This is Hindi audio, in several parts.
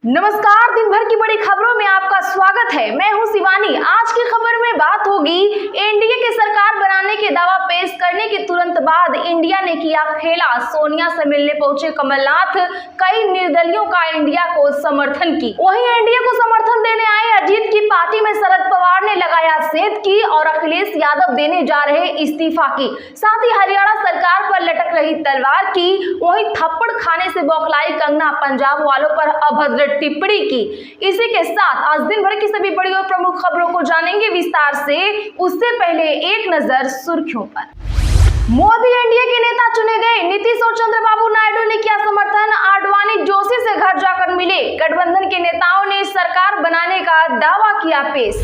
नमस्कार, दिन भर की बड़ी खबरों में आपका स्वागत है। मैं हूं शिवानी। आज की खबर में बात होगी एनडीए की सरकार बनाने के दावा पेश करने के तुरंत बाद इंडिया ने किया खेला। सोनिया से मिलने पहुंचे कमलनाथ, कई निर्दलियों का इंडिया को समर्थन की। वहीं एनडीए को समर्थन देने आए अजीत की पार्टी में शरद पवार ने लगाया सेंध की और अखिलेश यादव देने जा रहे इस्तीफा की। साथ ही हरियाणा सरकार पर लटक रही तलवार की। वहीं थप्पड़ खाने से बौखलाई कंगना, पंजाब वालों पर अभद्र टिप्पणी की। इसी के साथ आज दिन भर की सभी बड़ी और प्रमुख खबरों को जानेंगे विस्तार से। उससे पहले एक नजर सुर्खियों पर। मोदी एनडीए के नेता चुने गए। नीतीश और चंद्रबाबू नायडू ने किया समर्थन। आडवाणी जोशी से घर जाकर मिले। गठबंधन के नेताओं ने सरकार बनाने का दावा किया पेश।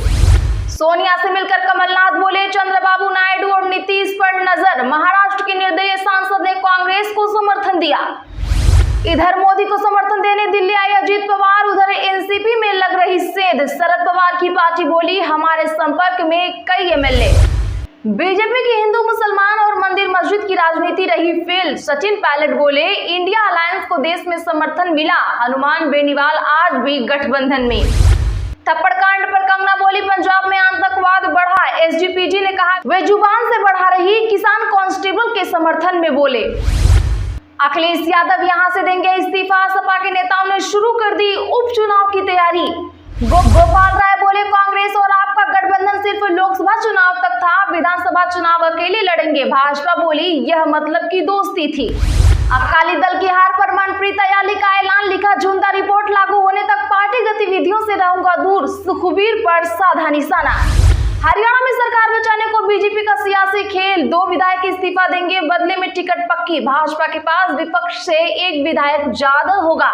सोनिया से मिलकर कमलनाथ बोले, चंद्रबाबू नायडू और नीतीश पर नजर। महाराष्ट्र के निर्दलीय सांसद ने कांग्रेस को समर्थन दिया। इधर मोदी को समर्थन देने दिल्ली आए अजीत पवार, उधर एनसीपी में लग रही सेंध। शरद पवार की पार्टी बोली, हमारे संपर्क में कई एमएलए। बीजेपी की हिंदू मुसलमान और मंदिर मस्जिद की राजनीति रही फेल। सचिन पायलट बोले, इंडिया अलायंस को देश में समर्थन मिला। हनुमान बेनीवाल आज भी गठबंधन में। थप्पड़ कांड पर कंगना बोली, पंजाब में आतंकवाद बढ़ा। एसजीपीजी ने कहा वे जुबान से बढ़ा रही। किसान कांस्टेबल के समर्थन में बोले। अखिलेश यादव यहां से देंगे इस्तीफा। सपा के नेताओं ने शुरू कर दी उपचुनाव की तैयारी। गोपाल राय बोले, कांग्रेस और आपका गठबंधन सिर्फ लोकसभा चुनाव तक था, विधानसभा चुनाव अकेले लड़ेंगे। भाजपा बोली, यह मतलब की दोस्ती थी। अकाली दल की हार पर मनप्रीत अयाली का ऐलान, लिखा झुंदा रिपोर्ट लागू होने तक पार्टी गतिविधियों से रहूंगा दूर। सुखबीर पर साधा निशाना। हरियाणा में सरकार बचाने को बीजेपी का सियासी खेल। 2 विधायक इस्तीफा देंगे, बदले में टिकट पक्की। भाजपा के पास विपक्ष से 1 विधायक ज्यादा होगा।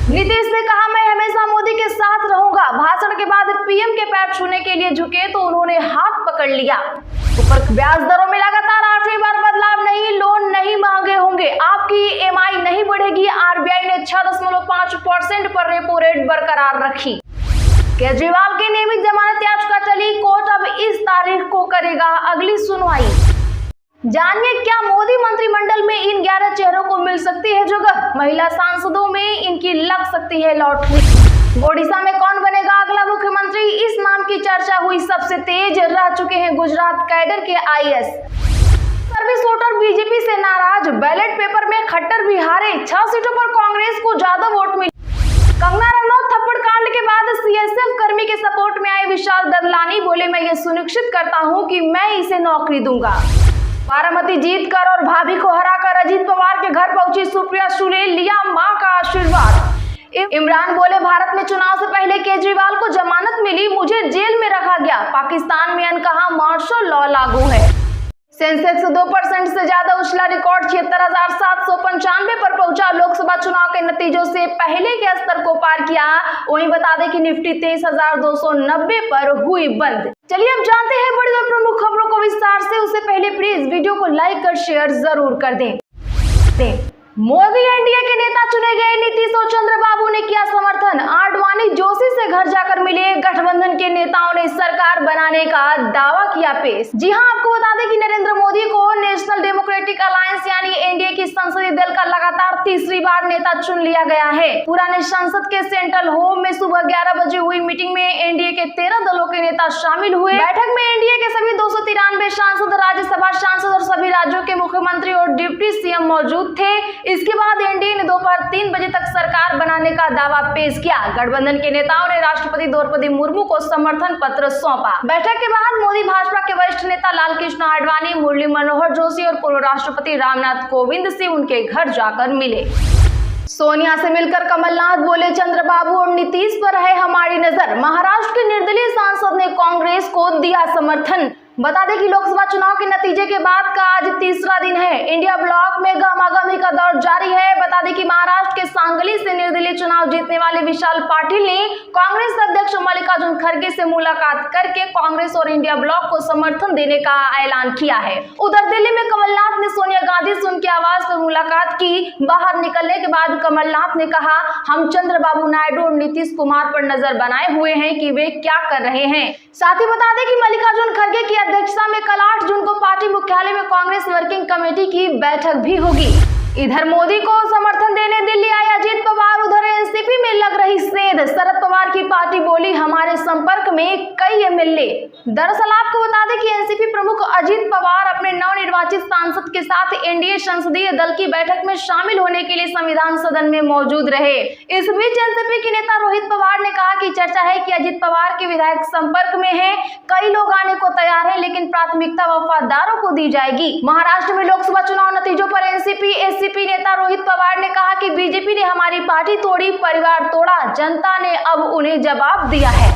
नीतीश ने कहा, मैं हमेशा मोदी के साथ रहूंगा। भाषण के बाद पीएम के पैर छूने के लिए झुके तो उन्होंने हाथ पकड़ लिया। ऊपर ब्याज दरों में लगातार 8वीं बार बदलाव नहीं। लोन नहीं महंगे होंगे, आपकी ईएमआई नहीं बढ़ेगी। आरबीआई ने 6.5% पर रेपो रेट बरकरार रखी। केजरीवाल की नियमित जमानत याचिका टली। कोर्ट अब इस तारीख को करेगा अगली सुनवाई। जानिए क्या मोदी मंत्रिमंडल में इन 11 चेहरों को मिल सकती है जगह। महिला सांसदों में इनकी लग सकती है लॉटरी। ओडिशा में कौन बनेगा अगला मुख्यमंत्री, इस नाम की चर्चा हुई सबसे तेज। रह चुके हैं गुजरात कैडर के आईएएस। सर्विस वोटर बीजेपी से नाराज। बैलेट पेपर में खट्टर भी हारे। 6 सीटों पर कांग्रेस को ज्यादा वोट मिले। कंगना रनौत थप्पड़ कांड के बाद सीएसएफ कर्मी के सपोर्ट में आए विशाल ददलानी बोले, मैं ये सुनिश्चित करता हूं कि मैं इसे नौकरी दूंगा। बारामती जीतकर और भाभी को हराकर अजीत पवार के घर पहुंची सुप्रिया सुले, लिया मां का आशीर्वाद। इमरान बोले, भारत में चुनाव से पहले केजरीवाल को जमानत मिली, मुझे जेल में रखा गया। पाकिस्तान में अनकहा मार्शल लॉ लागू है। सेंसेक्स 2% से ज्यादा उछला। रिकॉर्ड 76,795 पर पहुंचा। लोकसभा चुनाव के नतीजों से पहले के स्तर को पार किया। वहीं बता दें कि निफ्टी 23,290 पर हुई बंद। चलिए अब जानते हैं बड़ी और प्रमुख खबरों को विस्तार से। उससे पहले प्लीज वीडियो को लाइक और शेयर जरूर कर दें। मोदी एनडीए के नेता चुने गए। नीतीश और चंद्रबाबू ने किया समर्थन। आडवाणी जोशी से घर जाकर मिले। गठबंधन के नेताओं ने सरकार बनाने का दावा किया पेश। जी हां, आपको बता दें कि नरेंद्र मोदी को नेशनल डेमोक्रेटिक अलायंस यानी एनडीए की संसदीय दल का लगातार तीसरी बार नेता चुन लिया गया है। पुराने संसद के सेंट्रल होम में सुबह 11 बजे हुई मीटिंग में एनडीए के 13 दलों के नेता शामिल हुए। बैठक में एनडीए के सभी 293 सांसद, राज्यसभा सांसद और सभी राज्यों के मुख्यमंत्री और डिप्टी सीएम मौजूद थे। इसके बाद एनडीए ने दोपहर 3 बजे तक सरकार बनाने का दावा पेश किया। गठबंधन के नेताओं ने राष्ट्रपति द्रौपदी मुर्मू को समर्थन पत्र सौंपा। बैठक के बाद मोदी भाजपा के वरिष्ठ नेता लालकृष्ण आडवाणी, मुरली मनोहर जोशी और पूर्व राष्ट्रपति रामनाथ कोविंद से उनके घर जाकर मिले। सोनिया से मिलकर कमलनाथ बोले, चंद्रबाबू और नीतीश पर है हमारी नजर। महाराष्ट्र के निर्दलीय सांसद ने कांग्रेस को दिया समर्थन। बता दें कि लोकसभा चुनाव के नतीजे के बाद का आज तीसरा दिन है। इंडिया ब्लॉक में गहमागहमी का दौर जारी है। बता दें कि महाराष्ट्र के सांगली से निर्दलीय चुनाव जीतने वाले विशाल पाटिल ने कांग्रेस अध्यक्ष मल्लिकार्जुन खड़गे से मुलाकात करके कांग्रेस और इंडिया ब्लॉक को समर्थन देने का ऐलान किया है। उधर दिल्ली में कमलनाथ ने सोनिया गांधी से उनके आवास पर मुलाकात की। बाहर निकलने के बाद कमलनाथ ने कहा, हम चंद्रबाबू नायडू और नीतीश कुमार पर नजर बनाए हुए हैं कि वे क्या कर रहे हैं। साथ ही बता दें कि मल्लिकार्जुन खड़गे की अध्यक्षता में कल 8 जून को पार्टी मुख्यालय में कांग्रेस वर्किंग कमेटी की बैठक भी होगी। इधर मोदी को समर्थन देने दिल्ली आए अजीत पवार, उधर एनसीपी में लग रही सेंध, शरद पवार की पार्टी बोली हमारे संपर्क में कई एमएलए। दरअसल आपको बता दें कि एनसीपी प्रमुख अजित पवार अपने नवनिर्वाचित सांसद के साथ एनडीए संसदीय दल की बैठक में शामिल होने के लिए संविधान सदन में मौजूद रहे। इस बीच एनसीपी के नेता रोहित पवार ने कहा कि चर्चा है कि अजित पवार के विधायक संपर्क में हैं, कई लोग आने को तैयार हैं, लेकिन प्राथमिकता वफादारों को दी जाएगी। महाराष्ट्र में लोकसभा चुनाव नतीजों पर एनसीपी नेता रोहित पवार ने कहा कि बीजेपी ने हमारी पार्टी तोड़ी, परिवार तोड़ा, जनता ने अब उन्हें जवाब दिया है।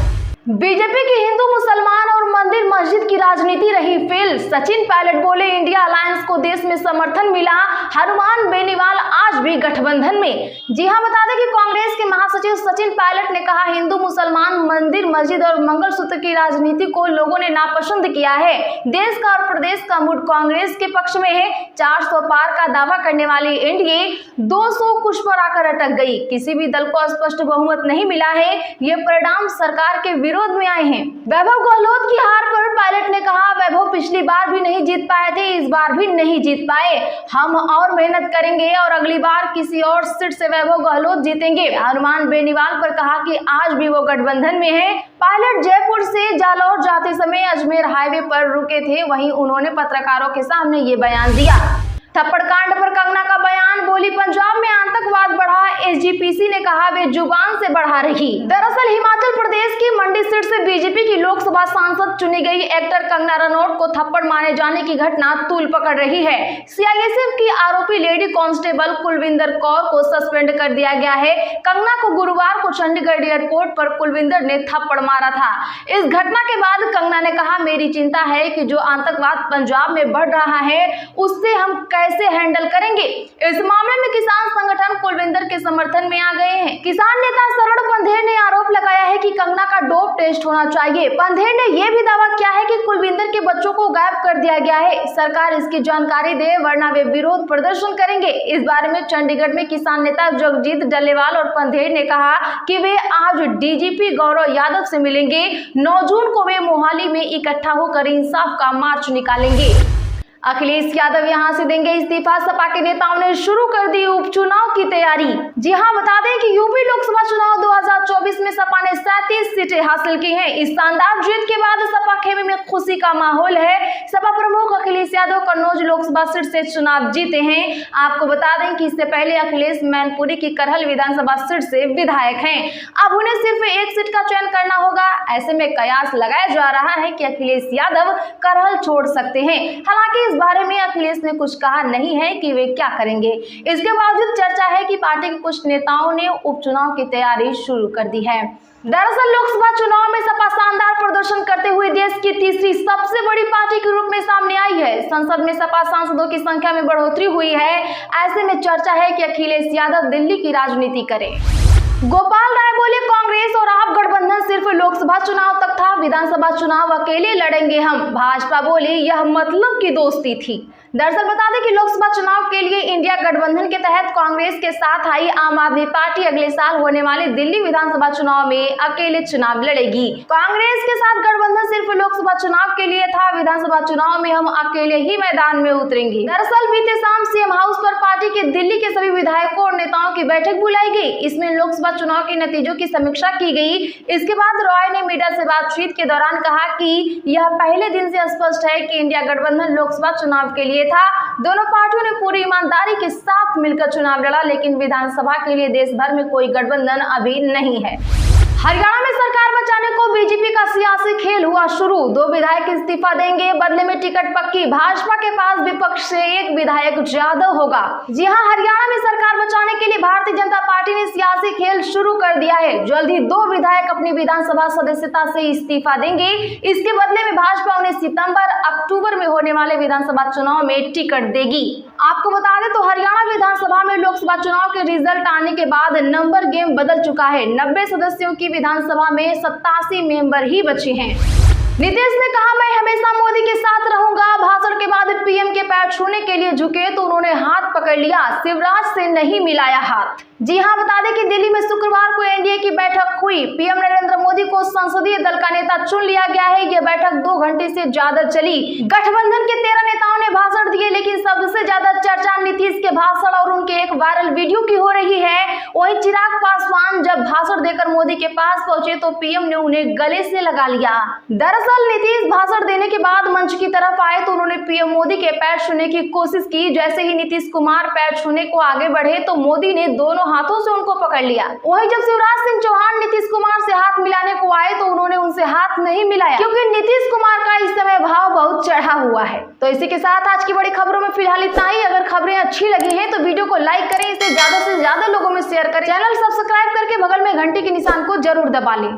बीजेपी की हिंदू मुसलमान और मंदिर मस्जिद की राजनीति रही फेल, सचिन पायलट बोले इंडिया अलायंस को देश में समर्थन मिला, हनुमान बेनीवाल आज भी गठबंधन में। जी हां, बता दें कि कांग्रेस के महासचिव सचिन पायलट ने कहा हिंदू मुसलमान मंदिर मस्जिद और मंगलसूत्र की राजनीति को लोगों ने नापसंद किया है। देश का और प्रदेश का मूड कांग्रेस के पक्ष में है। 400 पार का दावा करने वाली एनडीए 200 कुछ पर आकर अटक गई। किसी भी दल को स्पष्ट बहुमत नहीं मिला है। ये परिणाम सरकार के विरोध में आए हैं। वैभव गहलोत की हार पर पायलट ने कहा वैभव पिछली बार भी नहीं जीत पाए थे, इस बार भी नहीं जीत पाए। हम और मेहनत करेंगे और अगली बार किसी और सीट से वैभव गहलोत जीतेंगे। हनुमान बेनीवाल पर कहा कि आज भी वो गठबंधन में है। पायलट जयपुर से जालौर जाते समय अजमेर हाईवे पर रुके थे, वहीं उन्होंने पत्रकारों के सामने ये बयान दिया। थप्पड़ कांड पर कंगना का बयान, बोली पंजाब में आतंकवाद बढ़ा, एसजीपीसी ने कहा वे जुबान से बढ़ा रही। दरअसल हिमाचल प्रदेश की मंडी सीट से बीजेपी की लोकसभा सांसद चुनी गई एक्टर कंगना रनौत को थप्पड़ मारे जाने की घटना तूल पकड़ रही है। सीआईएसएफ की आरोपी लेडी कांस्टेबल कुलविंदर कौर को सस्पेंड कर दिया गया है। कंगना को गुरुवार को चंडीगढ़ एयरपोर्ट पर कुलविंदर ने थप्पड़ मारा था। इस घटना के बाद कंगना ने कहा मेरी चिंता है कि जो आतंकवाद पंजाब में बढ़ रहा है उससे हम कैसे हैंडल करेंगे। इस मामले में किसान संगठन कुलविंदर के समर्थन में आ गए हैं। किसान नेता शरण पंधेर ने आरोप लगाया है कि कंगना का डोप टेस्ट होना चाहिए। पंधेर ने यह भी दावा किया है कि कुलविंदर के बच्चों को गायब कर दिया गया है, सरकार इसकी जानकारी दे वरना वे विरोध प्रदर्शन करेंगे। इस बारे में चंडीगढ़ में किसान नेता जगजीत डल्लेवाल और पंधेर ने कहा कि वे आज डीजीपी गौरव यादव से मिलेंगे। 9 जून को वे मोहाली में इकट्ठा होकर इंसाफ का मार्च निकालेंगे। अखिलेश यादव यहां से देंगे इस्तीफा, सपा के नेताओं ने शुरू कर दी उपचुनाव की तैयारी। जी हां, बता दें कि यूपी लोकसभा चुनाव 2024 में सपा ने 37 सीटें हासिल की हैं। इस शानदार जीत के बाद सपा खेमे में खुशी का माहौल है। सपा प्रमुख अखिलेश यादव कन्नौज लोकसभा सीट से चुनाव जीते हैं। आपको बता दें कि इससे पहले अखिलेश मैनपुरी की करहल विधानसभा सीट से विधायक हैं। अब उन्हें सिर्फ एक सीट का चयन करना होगा। ऐसे में कयास लगाया जा रहा है कि अखिलेश यादव करहल छोड़ सकते हैं। हालांकि इस बारे में अखिलेश ने कुछ कहा नहीं है कि वे क्या करेंगे। इसके बावजूद चर्चा है कि पार्टी के कुछ नेताओं ने उपचुनाव की तैयारी शुरू कर दी है। दरअसल लोकसभा चुनाव में सपा शानदार प्रदर्शन करते हुए देश की तीसरी सबसे बड़ी पार्टी के रूप में सामने आई है। संसद में सपा सांसदों की संख्या में बढ़ोतरी हुई है। ऐसे में चर्चा है कि अखिलेश यादव दिल्ली की राजनीति करें। गोपाल राय बोले कांग्रेस और आप गठबंधन सिर्फ लोकसभा चुनाव तक था, विधानसभा चुनाव अकेले लड़ेंगे हम। भाजपा बोली यह मतलब की दोस्ती थी। दरअसल बता दें कि लोकसभा चुनाव के लिए इंडिया गठबंधन के तहत कांग्रेस के साथ आई आम आदमी पार्टी अगले साल होने वाले दिल्ली विधानसभा चुनाव में अकेले चुनाव लड़ेगी। कांग्रेस के साथ गठबंधन सिर्फ लोकसभा चुनाव के लिए था, विधानसभा चुनाव में हम अकेले ही मैदान में उतरेंगे। दरअसल बीते शाम सीएम हाउस पर पार्टी के दिल्ली के सभी विधायकों और नेताओं की बैठक बुलाई गई। इसमें लोकसभा चुनाव के नतीजों की समीक्षा की गई। इसके बाद रॉय ने मीडिया से बातचीत के दौरान कहा कि यह पहले दिन से स्पष्ट है कि इंडिया गठबंधन लोकसभा चुनाव के लिए था। दोनों पार्टियों ने पूरी ईमानदारी के साथ मिलकर चुनाव लड़ा, लेकिन विधानसभा के लिए देश भर में कोई गठबंधन अभी नहीं है। हरियाणा में सरकार बचाने को बीजेपी का सियासी खेल हुआ शुरू। 2 विधायक इस्तीफा देंगे, बदले में टिकट पक्की। भाजपा के पास विपक्ष से 1 विधायक ज्यादा होगा। जी हां, हरियाणा में सरकार बचाने के लिए भारतीय जनता पार्टी ने सियासी खेल शुरू कर दिया है। जल्द ही 2 विधायक अपनी विधानसभा सदस्यता से इस्तीफा देंगे। इसके बदले में भाजपा उन्हें सितंबर अक्टूबर में होने वाले विधानसभा चुनाव में टिकट देगी। आपको बता दें तो हरियाणा विधानसभा में लोकसभा चुनाव के रिजल्ट आने के बाद नंबर गेम बदल चुका है। 90 सदस्यों की विधानसभा में 87 मेंबर ही बचे हैं। नीतीश ने कहा मैं हमेशा मोदी के साथ रहूंगा। भाषण के बाद पीएम के पैर छूने के लिए झुके तो उन्होंने हाथ पकड़ लिया, शिवराज से नहीं मिलाया हाथ। जी हां, बता दें कि दिल्ली में शुक्रवार को एनडीए की बैठक हुई। पीएम नरेंद्र मोदी को संसदीय दल का नेता चुन लिया गया है। यह बैठक 2 घंटे से ज्यादा चली। गठबंधन के 13 नेताओं ने भाषण दिए, लेकिन सबसे ज्यादा चर्चा नीतीश के भाषण और उनके एक वायरल वीडियो की हो रही है। वहीं चिराग पासवान जब भाषण देकर मोदी के पास पहुंचे तो पीएम ने उन्हें गले से लगा लिया। दरअसल नीतीश भाषण देने के बाद मंच की तरफ आए तो उन्होंने पीएम मोदी के पैर छूने की कोशिश की। जैसे ही नीतीश कुमार पैर छूने को आगे बढ़े तो मोदी ने दोनों हाथों से उनको पकड़ लिया। वहीं जब शिवराज सिंह चौहान नीतीश कुमार से हाथ मिलाने को आए तो उन्होंने उनसे हाथ नहीं मिलाया, क्योंकि नीतीश कुमार का इस समय भाव बहुत चढ़ा हुआ है। तो इसी के साथ आज की बड़ी खबरों में फिलहाल इतना ही। अगर खबरें अच्छी लगी हैं तो वीडियो को लाइक करें, इसे ज्यादा से ज्यादा लोगों में शेयर करें, चैनल सब्सक्राइब करके बगल में घंटी के निशान को जरूर दबा लें।